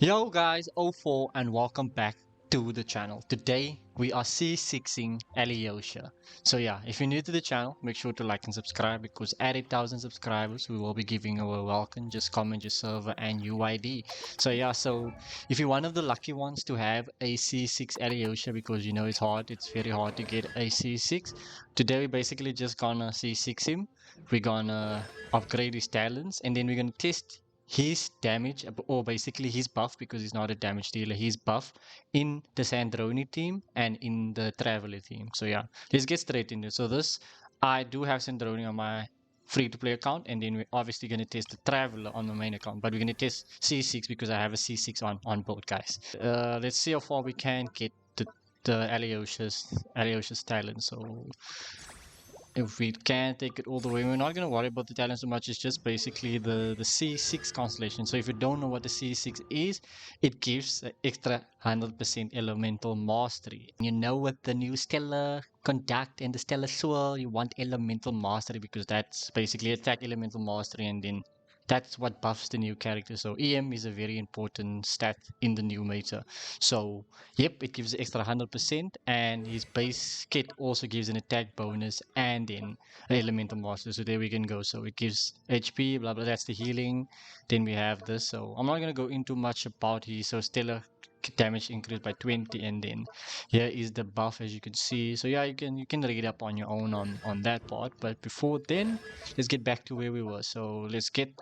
Yo guys, O4 and welcome back to the channel. Today we are C6ing Alyosha. So yeah, if you're new to the channel, make sure to like and subscribe because at 8,000 subscribers we will be giving away a welcome. Just comment your server and UID. So yeah, so if you're one of the lucky ones to have a C6 Alyosha, because you know it's very hard to get a C6. Today we're basically just gonna C6 him. We're gonna upgrade his talents and then we're gonna test his damage, or basically his buff, because he's not a damage dealer, he's buff in the Sandrone team and in the Traveler team. So yeah, let's get straight into it. So this, I do have Sandrone on my free-to-play account, and then we're obviously going to test the Traveler on the main account, but we're going to test C6 because I have a C6 on both, guys. Let's see how far we can get the Alyosha's talent. So if we can take it all the way, we're not going to worry about the talent so much. It's just basically the C6 constellation. So if you don't know what the C6 is, it gives an extra 100% elemental mastery. You know, with the new stellar conduct and the stellar swirl, you want elemental mastery because that's basically attack elemental mastery, and then that's what buffs the new character. So EM is a very important stat in the new meta. So yep, it gives extra 100%, and his base kit also gives an attack bonus and then an elemental master. So there we can go. So it gives HP, blah blah. That's the healing. Then we have this. So I'm not gonna go into much about his. So stellar damage increased by 20, and then here is the buff, as you can see. So yeah, you can read up on your own on that part. But before then, let's get back to where we were. So let's get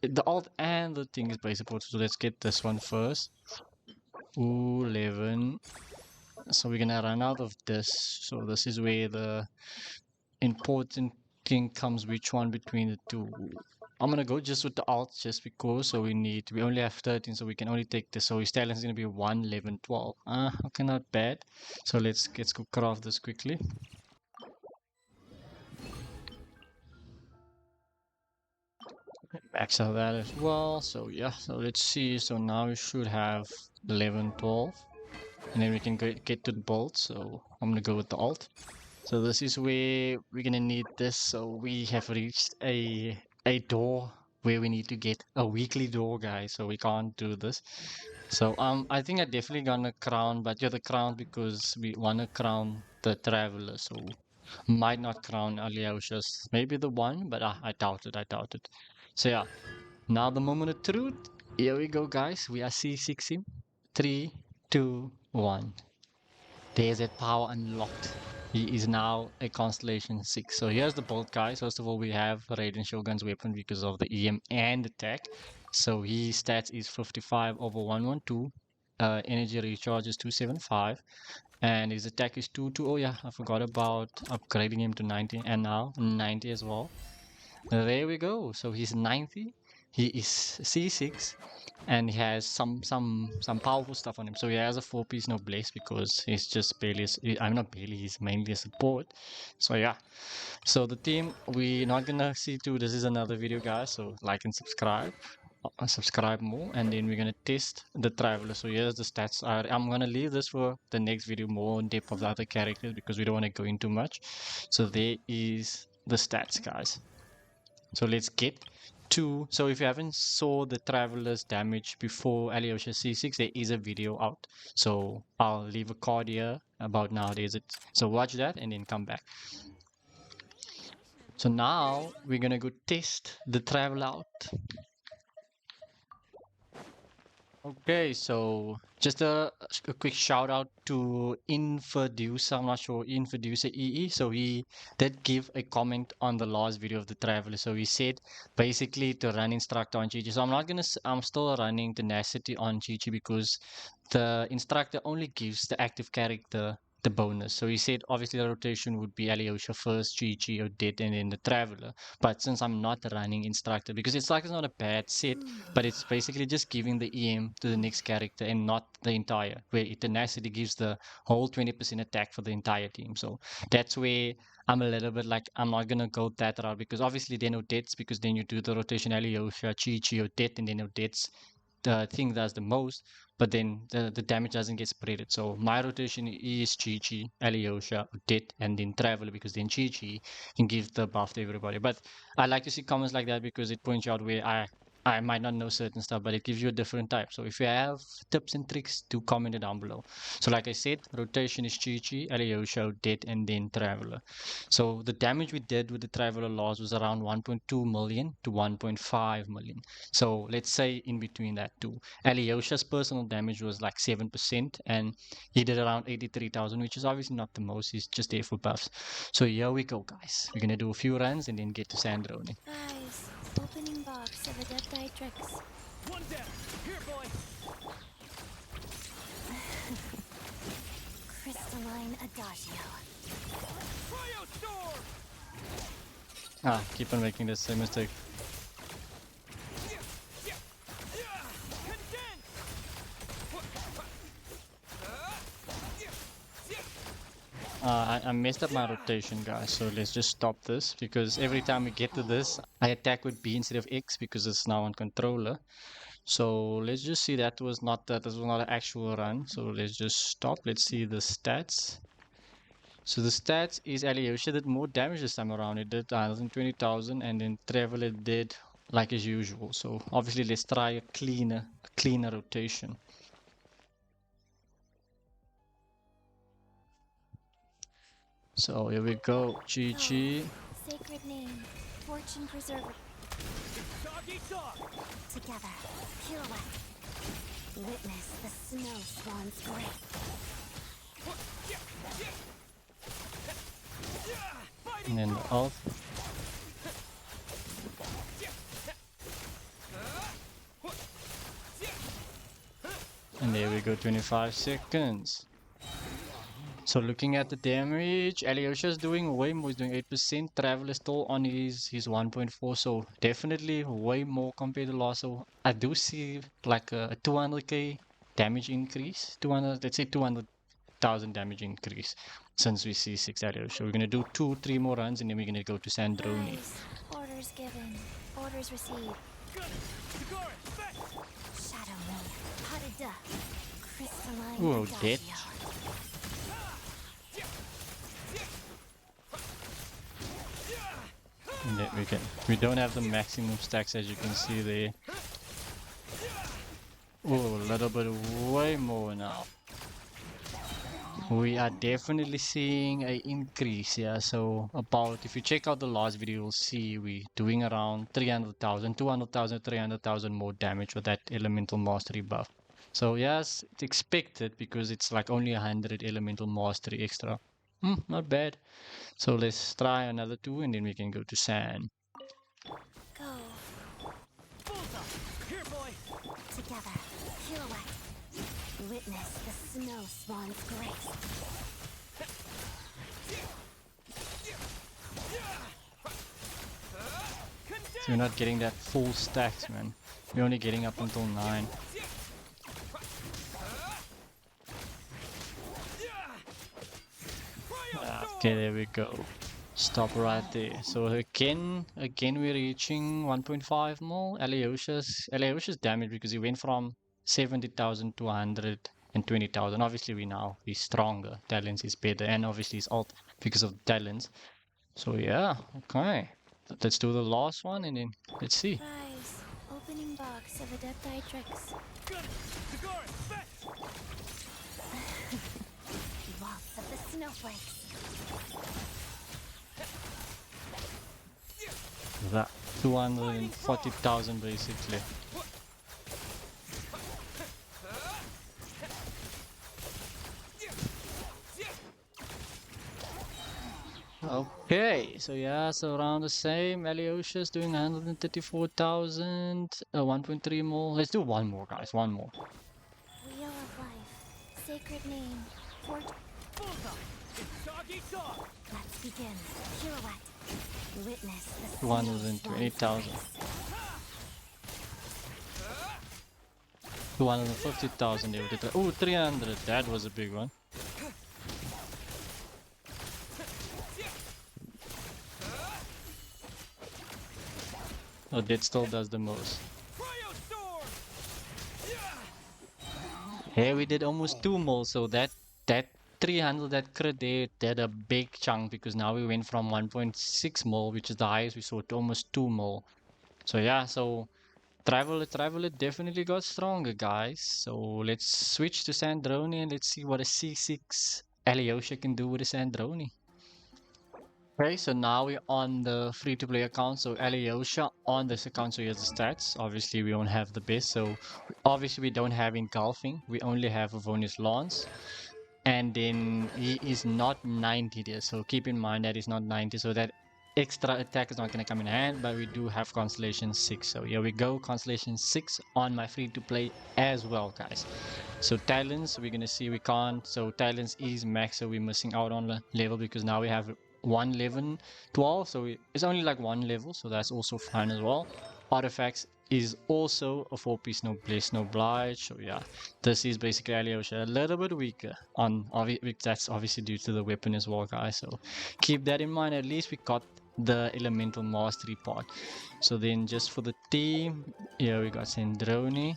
the alt and the thing is base support. So let's get this one first. Ooh, 11. So we're gonna run out of this. So this is where the important thing comes, which one between the two. I'm gonna go just with the alt just because. So we only have 13, so we can only take this. So his talent is gonna be 1, 11, 12. Okay, not bad. So let's go craft this quickly. Max out that as well. So yeah, so let's see. So now we should have 11, 12. And then we can get to the bolt. So I'm gonna go with the alt. So this is where we're gonna need this. So we have reached a door where we need to get a weekly door, guys. So we can't do this. So I think I definitely gonna crown, but you're the crown because we wanna crown the traveler. So might not crown Alyosha's, maybe the one, but I doubt it. I doubt it. So yeah, now the moment of truth. Here we go, guys. We are C6ing. 3, 2, 1. There's that power unlocked. He is now a Constellation 6. So here's the bolt, guys. First of all, we have Raiden Shogun's weapon because of the EM and attack. So his stats is 55 over 112. Energy recharge is 275. And his attack is 2. Oh yeah, I forgot about upgrading him to 90. And now 90 as well. There we go. So he's 90. He is C6, and he has some powerful stuff on him. So he has a 4-piece noblesse because he's just barely. I'm not barely. He's mainly a support. So yeah. So the team, we're not gonna see too. This is another video, guys. So like and subscribe. Subscribe more, and then we're gonna test the traveler. So here's the stats. I'm gonna leave this for the next video, more in depth of the other characters because we don't want to go into much. So there is the stats, guys. So let's get to. So if you haven't saw the traveler's damage before Alyosha C6, there is a video out. So I'll leave a card here about nowadays. So watch that and then come back. So now we're gonna go test the traveler out. Okay, so just a quick shout out to Infoducer. I'm not sure, Infoducer EE. So he did give a comment on the last video of the traveler. So he said basically to run instructor on Chi. So I'm still running tenacity on Chi because the instructor only gives the active character the bonus. So he said obviously the rotation would be Alyosha first, Chi, Odette, and then the traveler. But since I'm not running instructor, because it's not a bad set, but it's basically just giving the EM to the next character and not the entire, where tenacity gives the whole 20% attack for the entire team. So that's where I'm a little bit like, I'm not gonna go that route because obviously then Odette's, because then you do the rotation Alyosha, Chi, Odette, and then Odette's the thing does the most, but then the damage doesn't get spreaded. So my rotation is Chi, Alyosha, Odette, and then Traveler, because then Chi can give the buff to everybody. But I like to see comments like that because it points out where I might not know certain stuff, but it gives you a different type. So if you have tips and tricks, do comment it down below. So like I said, rotation is Chi-Chi, Alyosha, Dead, and then Traveler. So the damage we did with the Traveler loss was around 1.2 million to 1.5 million. So let's say in between that two. Alyosha's personal damage was like 7%, and he did around 83,000, which is obviously not the most. He's just there for buffs. So here we go, guys. We're gonna do a few runs and then get to Sandrone. Guys, opening box of Adepti Tricks. One down. Here, boy. Crystalline Adagio. Cryo storm. Ah, keep on making the same mistake. Condense. I messed up my rotation, guys, so let's just stop this, because every time we get to this, I attack with B instead of X because it's now on controller. So let's just see, that was not an actual run, so let's just stop. Let's see the stats. So the stats is Alyosha did more damage this time around. It did 120,000, and then Traveler did like as usual. So obviously let's try a cleaner rotation. So here we go, Chi-Chi. Sacred name, fortune preserver. Doggy dog. Together, pirouette. Witness the snow swan's grace. And then the ult. And there we go, 25 seconds. So looking at the damage, Alyosha is doing way more. He's doing 8%. Travel is still on his 1.4, so definitely way more compared to last. So I do see like a 200k damage increase. 200, let's say 200,000 damage increase since we see C6 Alyosha. We're gonna do 2-3 more runs, and then we're gonna go to Sandrone. Guys, orders given, orders received. Shadow moon, potted duck. Crystalline Ooh, Adagio. dead. And then we don't have the maximum stacks, as you can see there. Oh, a little bit way more now. We are definitely seeing a increase here. So about, if you check out the last video, you'll see we doing around 300,000, 200,000, 300,000 more damage with that elemental mastery buff. So yes, it's expected because it's like only 100 elemental mastery extra. Not bad. So let's try another two, and then we can go to Sand. Go. Bullseye. Here, boy. Together, pirouette. Witness the snow swan's grace. So we're not getting that full stacks, man. We're only getting up until 9. Okay, there we go. Stop right there. So again we're reaching 1.5 mil. Alyosha's damage, because he went from 70,000 to 120,000. Obviously he's stronger. Talents is better, and obviously his ult because of talents. So yeah, okay. Let's do the last one, and then let's see. Prize, opening box of Adepti Tricks. Waltz of the snowflakes. That 240,000 basically. Okay, so yeah, so around the same. Alyosha's doing 134,000, 1.3 more. Let's do one more, guys, one more. Wheel of life, sacred name, fortune. Doggy dog. Let's begin. Pirouette. Witness the 220,000. 250,000 they would have. Oh, 300. That was a big one. Oh, that still does the most. Hey, we did almost 2 mil, so that 300, that crit there, did a big chunk, because now we went from 1.6 mil, which is the highest we saw, to almost 2 mil. So yeah, so Traveler definitely got stronger, guys. So let's switch to Sandrone and let's see what a C6 Alyosha can do with a Sandrone. Okay, so now we're on the free-to-play account. So Alyosha on this account, so here's the stats. Obviously, we don't have the best. So obviously, we don't have engulfing. We only have Avonius Lance. And then he is not 90 there. So keep in mind that he's not 90. So that extra attack is not going to come in hand. But we do have Constellation 6. So here we go. Constellation 6 on my free-to-play as well, guys. So talents, we're gonna see we can't. So talents is max, so we're missing out on the level because now we have 1, 11, 12. So it's only like one level, so that's also fine as well. Artifacts is also a 4-piece noblesse oblige. So yeah, this is basically Alyosha a little bit weaker on that's obviously due to the weapon as well, guys. So keep that in mind. At least we got the elemental mastery part. So then just for the team, here we got Sandrone.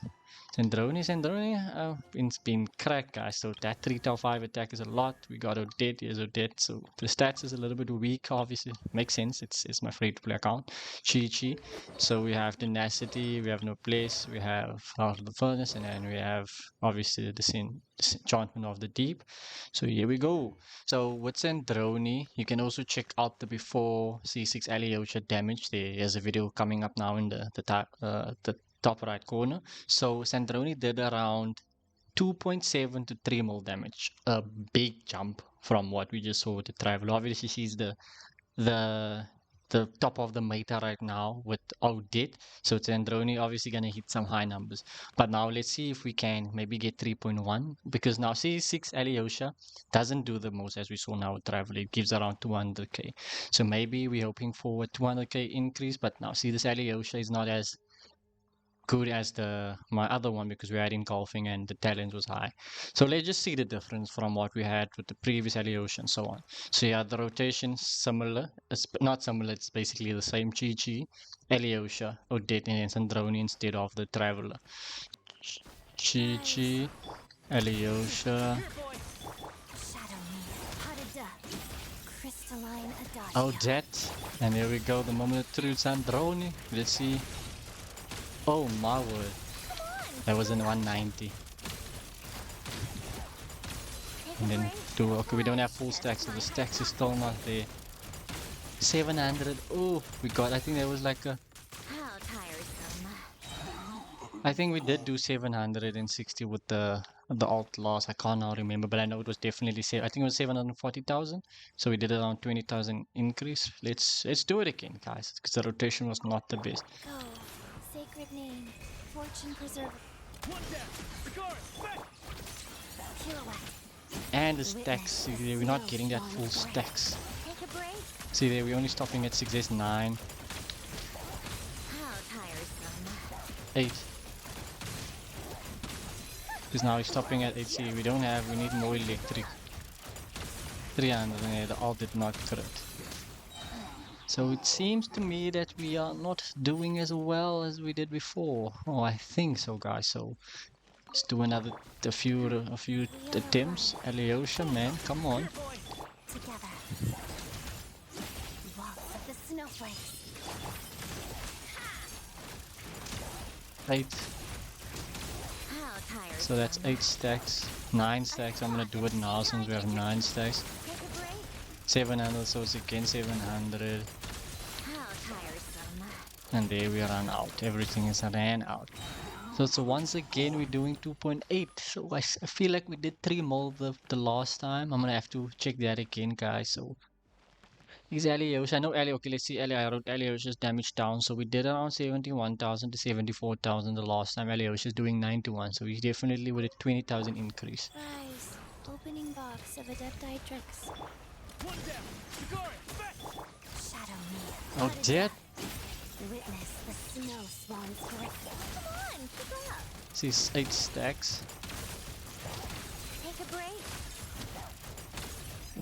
It's been cracked, guys. So that 3-5 attack is a lot. We got Odette, here's Odette. So the stats is a little bit weak, obviously. Makes sense. It's my free to play account. Chi. So we have tenacity, we have no place, we have Heart of the Furnace, and then we have obviously the disenchantment of the deep. So here we go. So with Sandrone, you can also check out the before C6 Alyosha damage. There's a video coming up now in the top right corner. So Sandrone did around 2.7 to 3 mil damage. A big jump from what we just saw with the Traveler. Obviously, she's the the top of the meta right now with Odette. So Sandrone obviously gonna hit some high numbers. But now let's see if we can maybe get 3.1 because now C6 Alyosha doesn't do the most as we saw now with Traveler. It gives around 200k. So maybe we're hoping for a 200k increase. But now see this Alyosha is not as good as my other one because we had engulfing and the talent was high. So let's just see the difference from what we had with the previous Alyosha and so on. So yeah, the rotation similar. It's not similar, it's basically the same. Chi, Alyosha, Odette, and Sandrone instead of the Traveler. Chi, Alyosha, Here, boy. Shadow me. Hadada. Crystalline Adagia. Odette, and here we go, the moment through Sandrone. Let's see. Oh my word. That was in 190. And then okay, we don't have full stacks, so the stacks is still not there. 700. Oh, we got. I think there was like a. How tiresome. I think we did do 760 with the alt loss. I can't now remember, but I know it was definitely I think it was 740,000. So we did around 20,000 increase. Let's do it again, guys, because the rotation was not the best. Go. Sacred name. Fortune preserver. One down. Cigaris, back. Pirouette. And the stacks. See, we're not getting that full stacks. Take a break. See there, we're only stopping at 6s9, How tiresome. 8. Because now we're stopping at 8. See, we need more electric. 300, and yeah, the alt did not crit. So it seems to me that we are not doing as well as we did before. Oh, I think so, guys. So let's do a few attempts. Alyosha, man, come on. Here, boy. Together. Waltz of the snowflakes. 8. How tiresome. So that's 8 stacks. 9 stacks. I'm gonna do it now since we have 9 stacks. Take a break. 700, so it's again 700. How tiresome. And there we run out. Everything is ran out. So once again we're doing 2.8. So I feel like we did 3 more the last time. I'm gonna have to check that again, guys. So is Alyosha. I know Alyosha. Okay, let's see. I wrote Alyosha's damage down. So we did around 71,000 to 74,000 the last time. Alyosha's doing 91. So we definitely with a 20,000 increase. Rise. Opening box of Adepti tricks. One down. Cigaris, back. Shadow me. Oh, dead. Witness the snow swan's grip. Come on, keep up. See, 8 stacks. Take a break.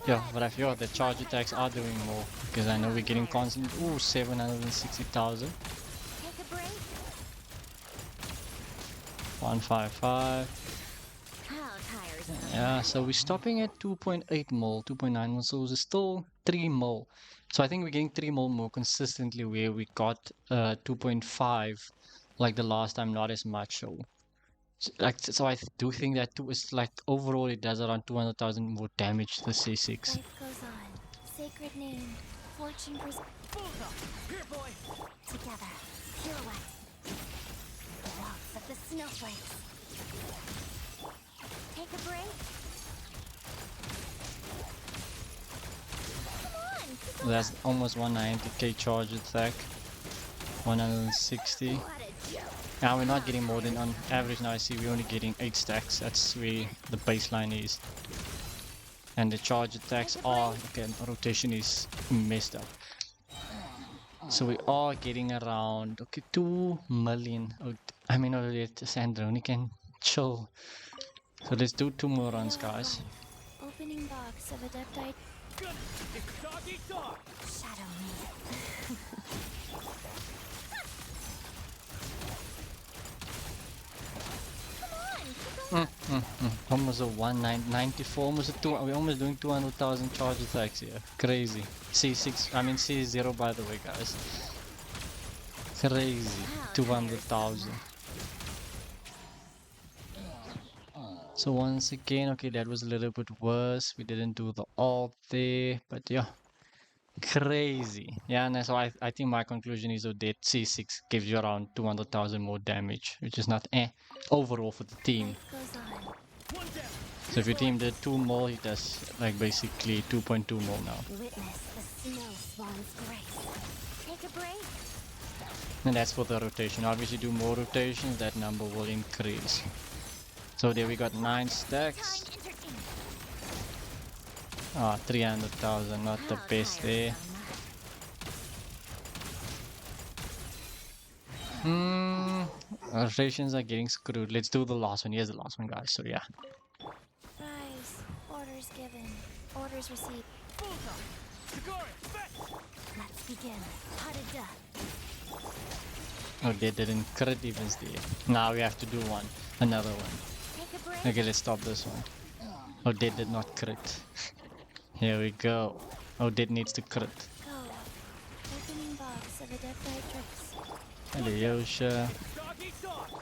Yeah, but I feel the charge attacks are doing more because I know we're getting constant. Ooh, 760,000. Take a break. 155. How tiresome. Yeah, so we're stopping at 2.8 mil, 2.9 mil, so it's still 3 mil. So I think we're getting 3 mil more consistently where we got 2.5 like the last time, not as much. So I do think that too is like overall it does around 200,000 more damage to the C6. Life goes on. Sacred name. Fortune pres- Bullseye! Here, boy! Together. Pirouette. The waltz of the snowflakes. Take a break. Come on! Keep going That's up. almost 190k charge attack, 160. What a joke. Now we're not getting more than on average. Now I see we're only getting 8 stacks. That's where the baseline is. And the charge attacks are, okay, rotation is messed up. So we are getting around, okay, 2 million. Oh, I mean, Sandrone can chill. So let's do 2 more runs, guys. Opening box of Adeptite. Good! It's dog eat dog! Shadow me. Almost a 194, almost a 2. We're almost doing 200,000 charge attacks here. Crazy. C6, I mean C0 by the way, guys. Crazy. 200,000. So once again, okay, that was a little bit worse. We didn't do the alt there, but yeah. Crazy. Yeah, and so I think my conclusion is that C6 gives you around 200,000 more damage, which is not overall for the team. Life goes on. One down! So if your team did 2 more, he does like basically 2.2 more now. Witness the snow swan's grace. Take a break. And that's for the rotation. Obviously do more rotations, that number will increase. So there we got 9 stacks. Time entertainment. Ah, 300,000, not the How best tired there. so much. Rotations are getting screwed. Let's do the last one. Here's the last one, guys. So yeah. Rise. Orders given. Orders received. Bullseye! Sigari! Fetch! Let's begin. Pas de deux. Oh, they didn't crit even there. Now we have to do one. Another one. Take a break. Okay, let's stop this one. Oh, they did not crit. Here we go. Oh, that needs to crit. Go. Opening box of Adeptite tricks. Alyosha. Dog eat dog!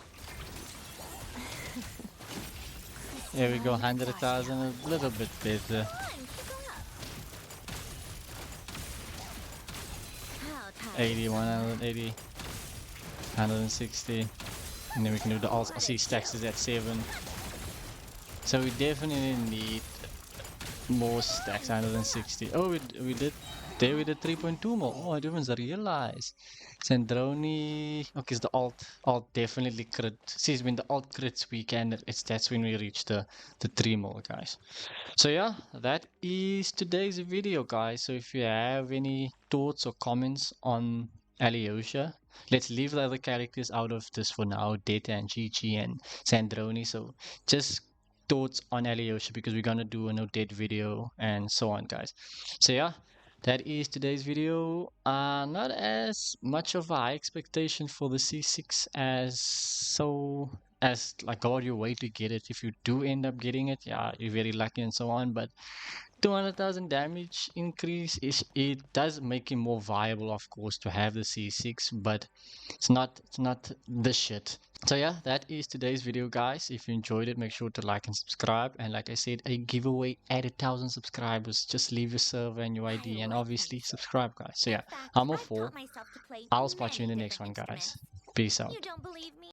Here we go, 100,000, a little bit better. Come on, keep going up. How tired 80, 180, 160. And then we can do the alt. I see stacks is at 7. So we definitely need more stacks, 160. Oh, we did. There we did 3.2 more. Oh, I didn't even realize. Sandrone. Okay, it's the alt definitely crit. See, when the alt crits, that's when we reach the 3 more, guys. So yeah, that is today's video, guys. So if you have any thoughts or comments on Alyosha, let's leave the other characters out of this for now, Data and Chi and Sandrone. So just thoughts on Alyosha, because we're gonna do a no-date video and so on, guys. So yeah, that is today's video. Not as much of a high expectation for the C6 as like go out your way to get it. If you do end up getting it, yeah, you're very lucky and so on. But 200,000 damage increase it does make it more viable, of course, to have the C6, but it's not the shit. So yeah, that is today's video, guys. If you enjoyed it, make sure to like and subscribe. And like I said, a giveaway at 1,000 subscribers. Just leave your server and UID and obviously subscribe, guys. So yeah, I'm all for. I'll spot you in the next one, guys. Peace out. You don't believe me?